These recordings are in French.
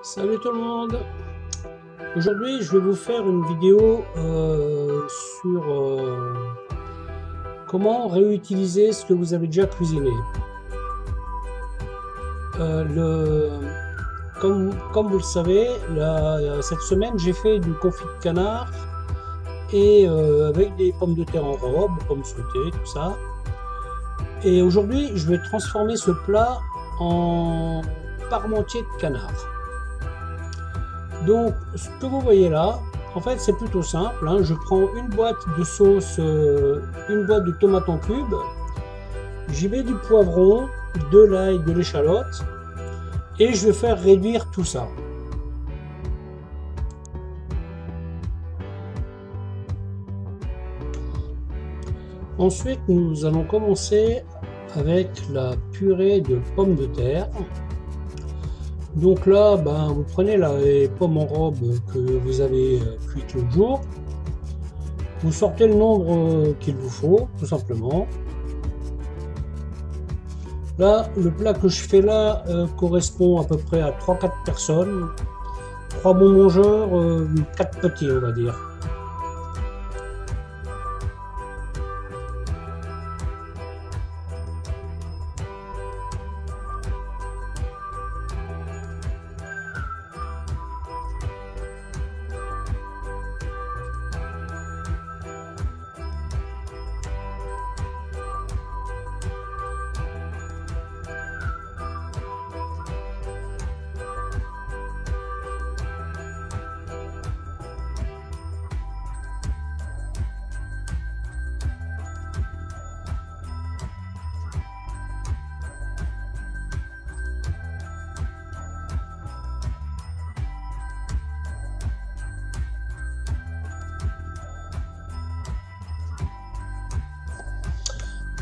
Salut tout le monde. Aujourd'hui je vais vous faire une vidéo sur comment réutiliser ce que vous avez déjà cuisiné. Comme vous le savez, cette semaine j'ai fait du confit de canard et avec des pommes de terre en robe, pommes sautées, tout ça. Et aujourd'hui je vais transformer ce plat en parmentier de canard. Donc ce que vous voyez là, en fait c'est plutôt simple, hein. Je prends une boîte de sauce, une boîte de tomates en cubes, j'y mets du poivron, de l'ail, de l'échalote et je vais faire réduire tout ça. Ensuite nous allons commencer avec la purée de pommes de terre. Donc là, vous prenez les pommes en robe que vous avez cuites l'autre jour. Vous sortez le nombre qu'il vous faut, tout simplement. Là, le plat que je fais là correspond à peu près à 3-4 personnes. 3 bons mangeurs, 4 petits, on va dire.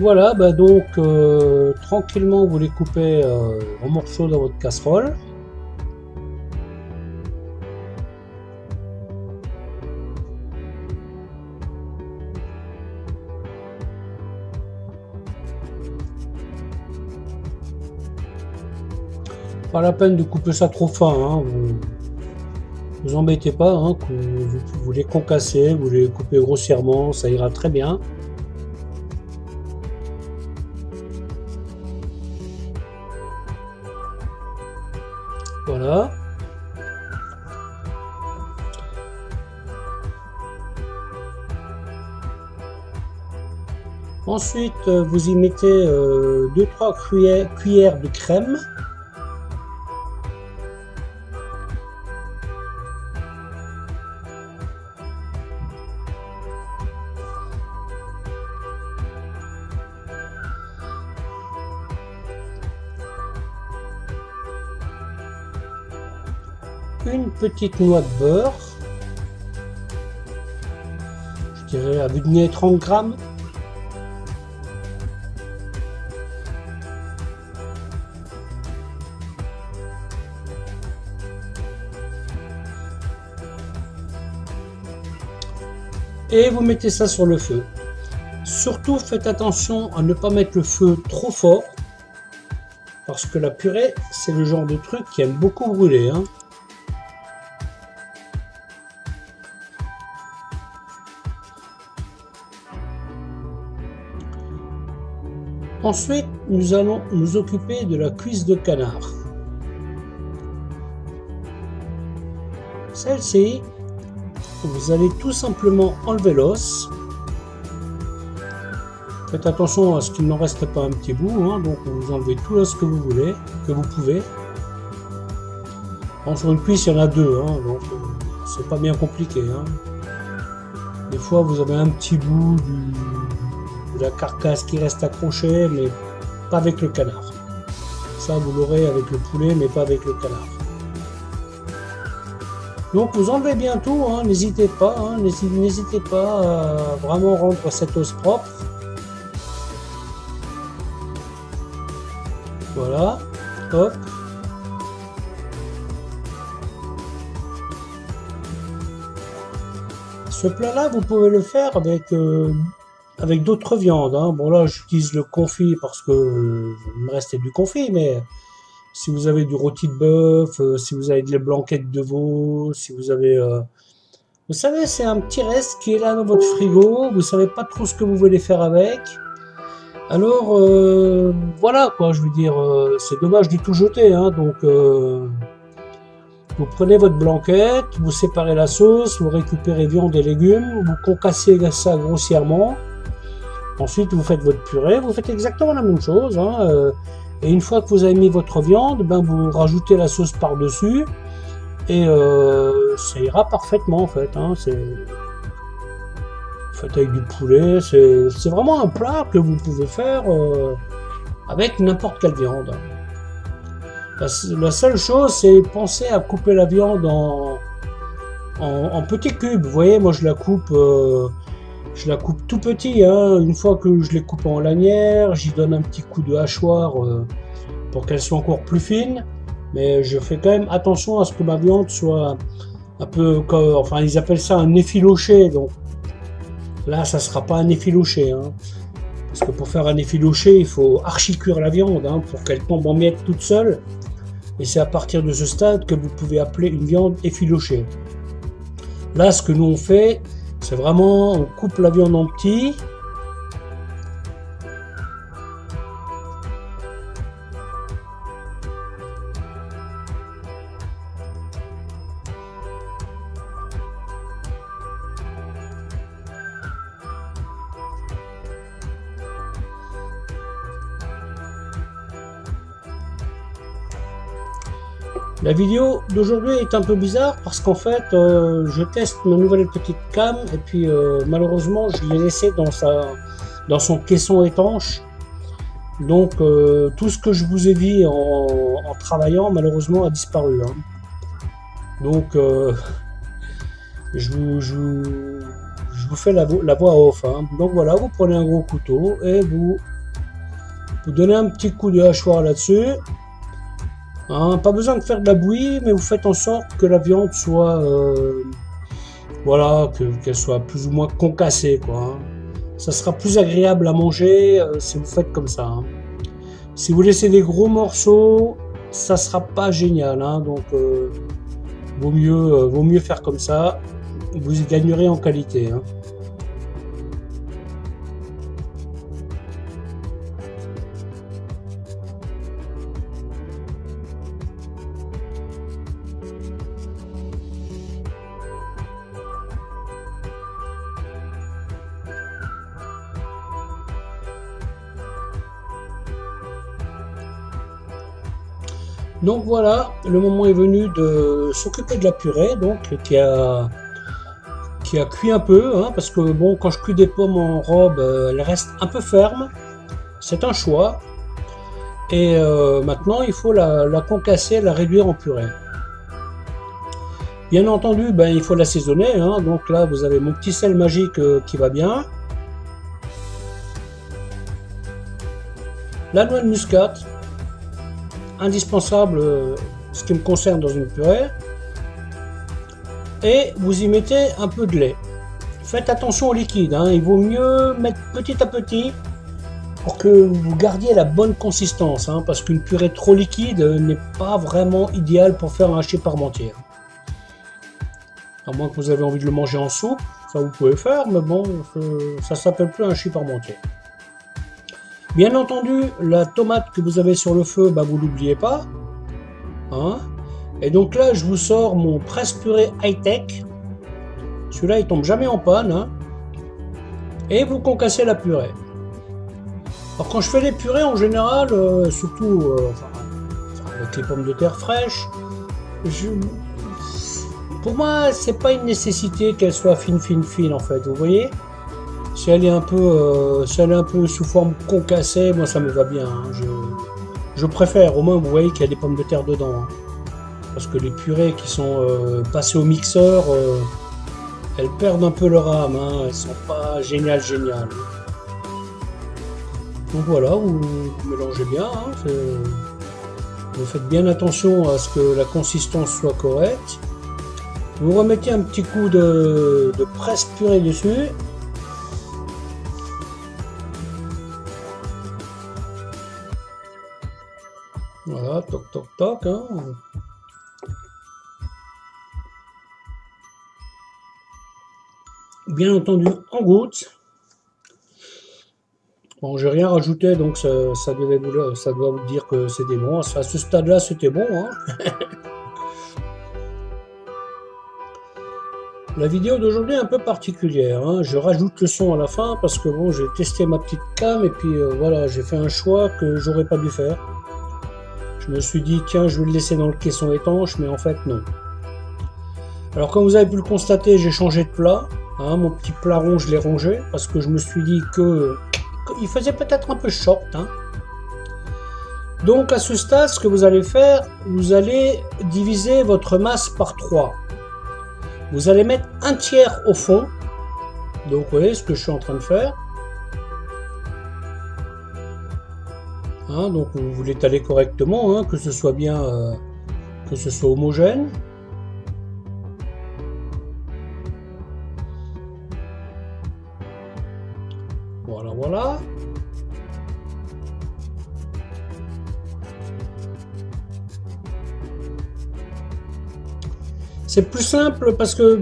Voilà, donc tranquillement vous les coupez en morceaux dans votre casserole. Pas la peine de couper ça trop fin, hein. Vous embêtez pas, hein, que vous les concassez, vous les coupez grossièrement, ça ira très bien. Voilà. Ensuite, vous y mettez 2-3 cuillères de crème. Une petite noix de beurre, je dirais à vue de nez 30 grammes. Et vous mettez ça sur le feu. Surtout faites attention à ne pas mettre le feu trop fort, parce que la purée c'est le genre de truc qui aime beaucoup brûler, hein. Ensuite, nous allons nous occuper de la cuisse de canard. Celle-ci, vous allez tout simplement enlever l'os. Faites attention à ce qu'il n'en reste pas un petit bout, hein, donc vous enlevez tout l'os que vous voulez, que vous pouvez. Bon, sur une cuisse, il y en a deux, hein, donc c'est pas bien compliqué, hein. Des fois, vous avez un petit bout de la carcasse qui reste accrochée, mais pas avec le canard. Ça vous l'aurez avec le poulet, mais pas avec le canard. Donc vous enlevez bien tout, hein, n'hésitez pas, hein, n'hésitez pas à vraiment rendre cet os propre. Voilà, hop. Ce plat là vous pouvez le faire avec d'autres viandes, hein. Bon là j'utilise le confit parce que il me restait du confit, mais si vous avez du rôti de bœuf, si vous avez des blanquettes de veau, si vous avez... vous savez, c'est un petit reste qui est là dans votre frigo, vous savez pas trop ce que vous voulez faire avec. Alors, voilà quoi, je veux dire, c'est dommage de tout jeter, hein, donc vous prenez votre blanquette, vous séparez la sauce, vous récupérez viande et légumes, vous concassez ça grossièrement. Ensuite, vous faites votre purée, vous faites exactement la même chose, hein, et une fois que vous avez mis votre viande, ben vous rajoutez la sauce par-dessus, et ça ira parfaitement en fait, hein, c'est... Faites avec du poulet, c'est vraiment un plat que vous pouvez faire avec n'importe quelle viande. La seule chose, c'est penser à couper la viande en petits cubes. Vous voyez, moi je la coupe tout petit. Hein. Une fois que je les coupe en lanières, j'y donne un petit coup de hachoir pour qu'elle soit encore plus fine. Mais je fais quand même attention à ce que ma viande soit un peu, enfin ils appellent ça un effiloché. Donc là, ça sera pas un effiloché. Hein. Parce que pour faire un effiloché, il faut archi-cuire la viande hein, pour qu'elle tombe en miettes toute seule. Et c'est à partir de ce stade que vous pouvez appeler une viande effilochée. Là, ce que nous on fait, c'est vraiment, on coupe la viande en petits. La vidéo d'aujourd'hui est un peu bizarre parce qu'en fait je teste ma nouvelle petite cam et puis malheureusement je l'ai laissé dans son caisson étanche. Donc tout ce que je vous ai dit en travaillant malheureusement a disparu. Hein. Donc je vous fais la voix off. Hein. Donc voilà, vous prenez un gros couteau et vous donnez un petit coup de hachoir là-dessus. Hein, pas besoin de faire de la bouillie, mais vous faites en sorte que la viande soit, voilà, qu'elle soit plus ou moins concassée, quoi. Hein. Ça sera plus agréable à manger si vous faites comme ça. Hein. Si vous laissez des gros morceaux, ça sera pas génial. Hein, donc, vaut mieux faire comme ça. Vous y gagnerez en qualité. Hein. Donc voilà, le moment est venu de s'occuper de la purée, donc qui a cuit un peu, hein, parce que bon, quand je cuis des pommes en robe, elles restent un peu fermes. C'est un choix. Et maintenant, il faut la concasser, la réduire en purée. Bien entendu, ben, il faut l'assaisonner. Hein, donc là, vous avez mon petit sel magique qui va bien. La noix de muscade. Indispensable ce qui me concerne dans une purée, et vous y mettez un peu de lait. Faites attention au liquide, hein. Il vaut mieux mettre petit à petit pour que vous gardiez la bonne consistance, hein, parce qu'une purée trop liquide n'est pas vraiment idéale pour faire un hachis parmentier. À moins que vous avez envie de le manger en soupe, ça vous pouvez faire, mais bon, ça s'appelle plus un hachis parmentier. Bien entendu, la tomate que vous avez sur le feu, bah, vous l'oubliez pas. Hein. Et donc là, je vous sors mon presse-purée high-tech. Celui-là, il tombe jamais en panne. Hein. Et vous concassez la purée. Alors quand je fais les purées, en général, surtout avec les pommes de terre fraîches, pour moi, c'est pas une nécessité qu'elle soit fine en fait, vous voyez. Si elle est un peu, sous forme concassée, moi ça me va bien. Hein. Je préfère, au moins vous voyez qu'il y a des pommes de terre dedans. Hein. Parce que les purées qui sont passées au mixeur, elles perdent un peu leur âme. Hein. Elles sont pas géniales. Donc voilà, vous mélangez bien. Hein. Vous faites bien attention à ce que la consistance soit correcte. Vous remettez un petit coup de presse purée dessus. Voilà, toc toc toc. Hein. Bien entendu en gouttes. Bon, j'ai rien rajouté, donc ça doit vous dire que c'était bon. À ce stade-là, c'était bon. Hein. La vidéo d'aujourd'hui est un peu particulière. Hein. Je rajoute le son à la fin parce que bon, j'ai testé ma petite cam et puis voilà, j'ai fait un choix que j'aurais pas dû faire. Je me suis dit, tiens, je vais le laisser dans le caisson étanche, mais en fait, non. Alors, comme vous avez pu le constater, j'ai changé de plat. Hein. Mon petit plat rond, je l'ai rongé parce que je me suis dit qu'il faisait peut-être un peu short. Hein. Donc, à ce stade, ce que vous allez faire, vous allez diviser votre masse par 3. Vous allez mettre un tiers au fond. Donc, vous voyez ce que je suis en train de faire. Hein, donc vous l'étalez correctement, hein, que ce soit bien, que ce soit homogène. Voilà, voilà. C'est plus simple parce que,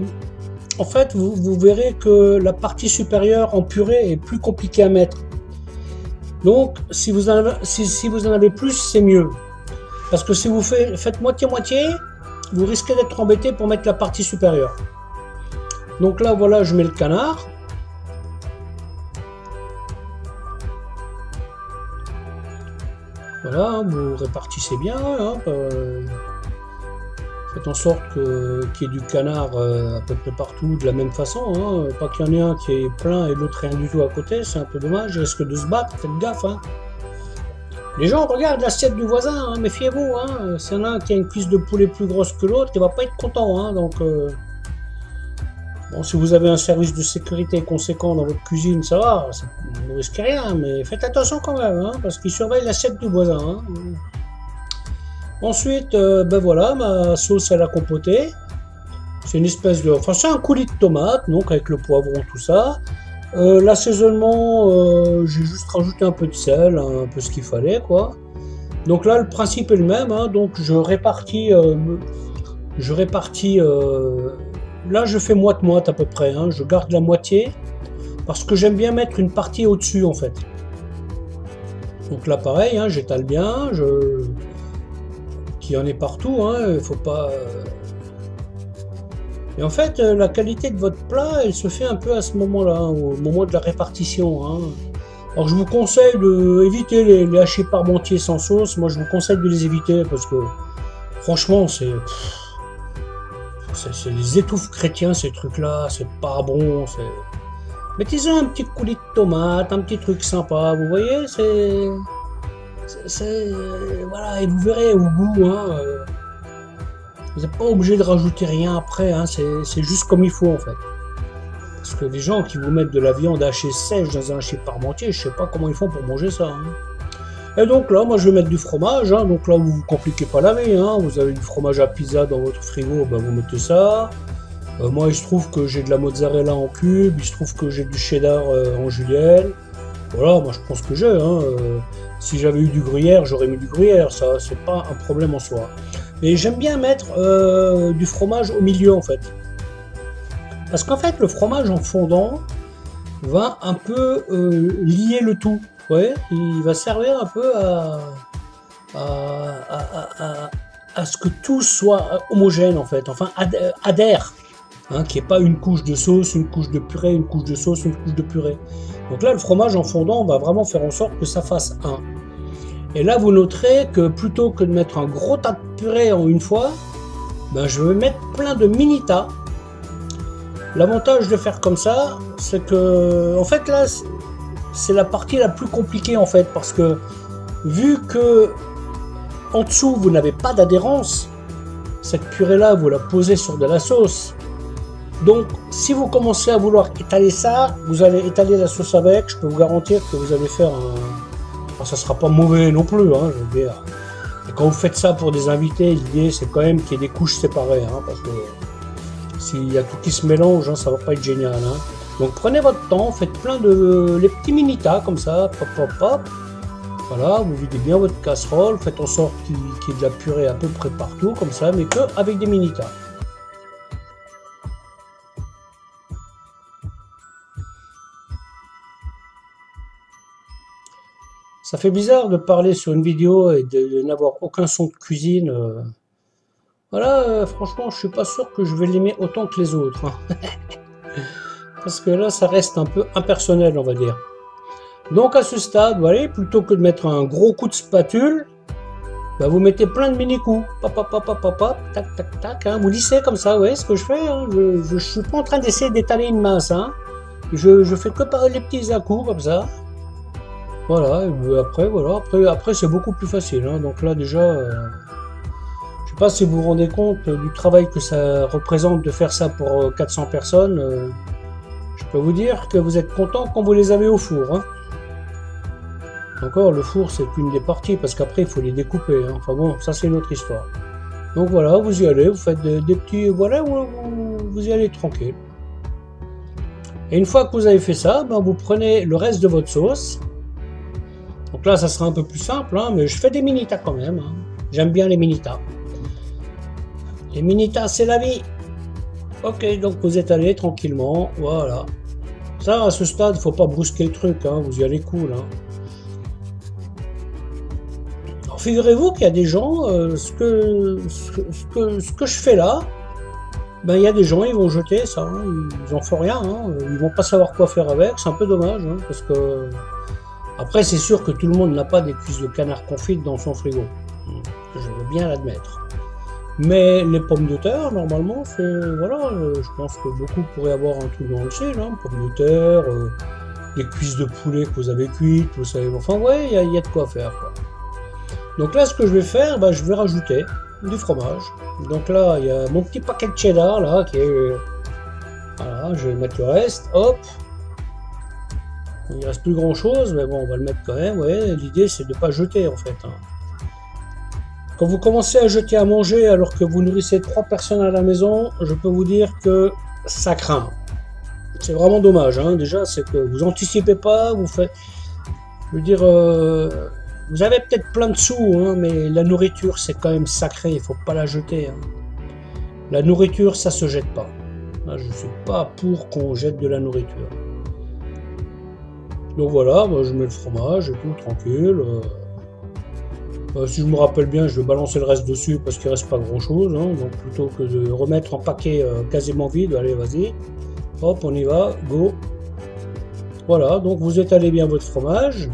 en fait, vous verrez que la partie supérieure en purée est plus compliquée à mettre. Donc, si vous en avez plus, c'est mieux. Parce que si vous faites moitié-moitié, vous risquez d'être embêté pour mettre la partie supérieure. Donc là, voilà, je mets le canard. Voilà, vous répartissez bien. Hein, faites en sorte qu'il y ait du canard à peu près partout de la même façon. Hein. Pas qu'il y en ait un qui est plein et l'autre rien du tout à côté, c'est un peu dommage, il risque de se battre, faites gaffe. Hein. Les gens regardent l'assiette du voisin, hein, méfiez-vous. Hein. S'il y en a un qui a une cuisse de poulet plus grosse que l'autre, il ne va pas être content. Hein. Donc, bon, si vous avez un service de sécurité conséquent dans votre cuisine, ça va, vous ne risquez rien, mais faites attention quand même, hein, parce qu'ils surveillent l'assiette du voisin. Hein. Ensuite, ben voilà, ma sauce à la compotée. C'est une espèce de... Enfin, c'est un coulis de tomate, donc avec le poivron, tout ça. L'assaisonnement, j'ai juste rajouté un peu de sel, un peu ce qu'il fallait, quoi. Donc là, le principe est le même, hein, donc je répartis... là, je fais moite-moite à peu près, hein, je garde la moitié, parce que j'aime bien mettre une partie au-dessus, en fait. Donc là, pareil, hein, j'étale bien, qu'il y en ait partout, hein, faut pas... Et en fait, la qualité de votre plat, elle se fait un peu à ce moment-là, hein, au moment de la répartition. Hein. Alors je vous conseille d'éviter les hachis parmentiers sans sauce, moi je vous conseille de les éviter, parce que franchement, c'est les étouffes chrétiens, ces trucs-là, c'est pas bon. Mettez-en un petit coulis de tomate, un petit truc sympa, vous voyez, voilà, et vous verrez au goût, hein, vous n'êtes pas obligé de rajouter rien après, hein, c'est juste comme il faut en fait. Parce que les gens qui vous mettent de la viande hachée sèche dans un hachis parmentier, je sais pas comment ils font pour manger ça. Hein. Et donc là, moi je vais mettre du fromage, hein, donc là vous vous compliquez pas la vie, hein, vous avez du fromage à pizza dans votre frigo, ben, vous mettez ça. Moi il se trouve que j'ai de la mozzarella en cube, il se trouve que j'ai du cheddar en julienne. Voilà, moi je prends ce que j'ai. Hein, si j'avais eu du gruyère, j'aurais mis du gruyère, ça c'est pas un problème en soi. Mais j'aime bien mettre du fromage au milieu en fait. Parce qu'en fait le fromage en fondant va un peu lier le tout. Vous voyez, il va servir un peu à ce que tout soit homogène en fait, enfin adhère. Hein, qu'il n'y ait pas une couche de sauce, une couche de purée, une couche de sauce, une couche de purée. Donc là, le fromage en fondant va vraiment faire en sorte que ça fasse un. Et là, vous noterez que plutôt que de mettre un gros tas de purée en une fois, ben, je vais mettre plein de mini tas. L'avantage de faire comme ça, c'est que, en fait, là, c'est la partie la plus compliquée, en fait, parce que vu que en dessous, vous n'avez pas d'adhérence, cette purée-là, vous la posez sur de la sauce. Donc, si vous commencez à vouloir étaler ça, vous allez étaler la sauce avec. Je peux vous garantir que vous allez faire un... Enfin, ça sera pas mauvais non plus, hein, je veux dire. Et quand vous faites ça pour des invités, l'idée c'est quand même qu'il y ait des couches séparées, hein, parce que s'il y a tout qui se mélange, hein, ça va pas être génial. Hein. Donc prenez votre temps, faites plein de les petits mini tas comme ça, pop pop pop. Voilà, vous videz bien votre casserole, faites en sorte qu'il y ait de la purée à peu près partout, comme ça, mais que avec des mini-tas. Ça fait bizarre de parler sur une vidéo et de n'avoir aucun son de cuisine. Voilà, franchement, je suis pas sûr que je vais l'aimer autant que les autres, hein. Parce que là, ça reste un peu impersonnel, on va dire. Donc à ce stade, voilà, plutôt que de mettre un gros coup de spatule, bah, vous mettez plein de mini-coups. Pop, pop, pop, pop, pop, tac, tac, tac. Hein. Vous lissez comme ça, vous voyez ce que je fais, hein. Je suis pas en train d'essayer d'étaler une masse. Hein. Je fais que par les petits à-coups comme ça. Voilà, et après, voilà, après c'est beaucoup plus facile. Hein. Donc là déjà, je sais pas si vous vous rendez compte du travail que ça représente de faire ça pour 400 personnes. Je peux vous dire que vous êtes content quand vous les avez au four. Hein. Encore, le four, c'est qu'une des parties, parce qu'après, il faut les découper. Hein. Enfin bon, ça, c'est une autre histoire. Donc voilà, vous y allez, vous faites des petits... Voilà, vous y allez tranquille. Et une fois que vous avez fait ça, ben, vous prenez le reste de votre sauce. Donc là, ça sera un peu plus simple, hein, mais je fais des mini-tas quand même. Hein. J'aime bien les mini-tas. Les mini-tas, c'est la vie. Ok, donc vous étalez tranquillement, voilà. Ça, à ce stade, il ne faut pas brusquer le truc, hein, vous y allez cool. Hein. Alors, figurez-vous qu'il y a des gens, ce que je fais là, ben, il y a des gens, ils vont jeter ça, hein, ils en font rien, hein, ils vont pas savoir quoi faire avec, c'est un peu dommage, hein, parce que... Après, c'est sûr que tout le monde n'a pas des cuisses de canard confites dans son frigo, je veux bien l'admettre. Mais les pommes de terre, normalement, c'est... Voilà, je pense que beaucoup pourraient avoir un truc dans le style, hein, pommes de terre, les cuisses de poulet que vous avez cuites, vous savez... Enfin, ouais, il y a de quoi faire, quoi. Donc là, ce que je vais faire, bah, je vais rajouter du fromage. Donc là, il y a mon petit paquet de cheddar, là, qui est... Voilà, je vais mettre le reste, hop. Il ne reste plus grand-chose, mais bon, on va le mettre quand même, ouais. L'idée, c'est de ne pas jeter, en fait, hein. Quand vous commencez à jeter à manger alors que vous nourrissez 3 personnes à la maison, je peux vous dire que ça craint. C'est vraiment dommage, hein. Déjà, c'est que vous anticipez pas, vous faites... Je veux dire, vous avez peut-être plein de sous, hein, mais la nourriture, c'est quand même sacré, il ne faut pas la jeter. Hein. La nourriture, ça se jette pas. Je ne suis pas pour qu'on jette de la nourriture. Donc voilà, moi je mets le fromage et tout, tranquille. Si je me rappelle bien, je vais balancer le reste dessus parce qu'il ne reste pas grand chose. Hein, donc plutôt que de remettre en paquet quasiment vide, allez vas-y. Hop, on y va, go. Voilà, donc vous étalez bien votre fromage.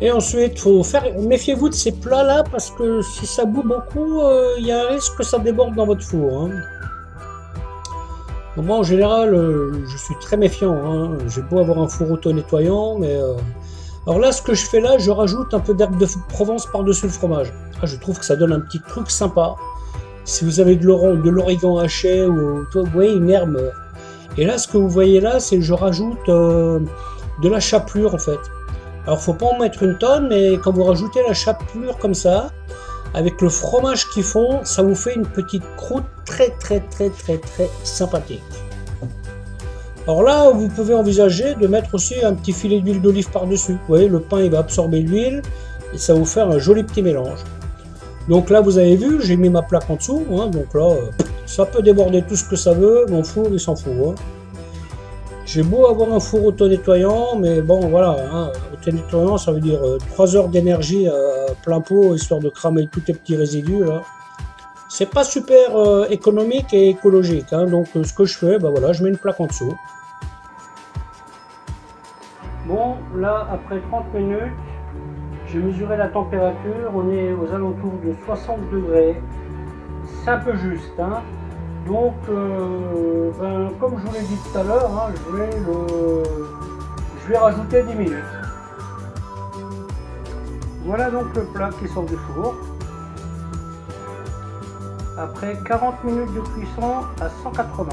Et ensuite, faut faire... méfiez-vous de ces plats-là parce que si ça bout beaucoup, il y a un risque que ça déborde dans votre four. Hein. Donc moi, en général, je suis très méfiant. Hein. J'ai beau avoir un four auto-nettoyant, mais... Alors là, ce que je fais là, je rajoute un peu d'herbe de Provence par-dessus le fromage. Ah, je trouve que ça donne un petit truc sympa. Si vous avez de l'origan haché ou vous voyez une herbe. Et là, ce que vous voyez là, c'est que je rajoute de la chapelure en fait. Alors, faut pas en mettre une tonne, mais quand vous rajoutez la chapelure comme ça, avec le fromage qu'ils font, ça vous fait une petite croûte très sympathique. Alors là, vous pouvez envisager de mettre aussi un petit filet d'huile d'olive par-dessus. Vous voyez, le pain il va absorber l'huile et ça va vous faire un joli petit mélange. Donc là, vous avez vu, j'ai mis ma plaque en dessous. Hein, donc là, ça peut déborder tout ce que ça veut. Mon four, il s'en fout. Hein. J'ai beau avoir un four auto-nettoyant, mais bon, voilà. Hein, auto-nettoyant, ça veut dire 3 heures d'énergie à plein pot, histoire de cramer tous tes petits résidus. Là. C'est pas super économique et écologique. Hein, donc ce que je fais, bah voilà, je mets une plaque en dessous. Bon, là, après 30 minutes, j'ai mesuré la température. On est aux alentours de 60 degrés. C'est un peu juste. Hein. Donc, comme je vous l'ai dit tout à l'heure, hein, je vais rajouter 10 minutes. Voilà donc le plat qui sort du four. Après 40 minutes de cuisson à 180.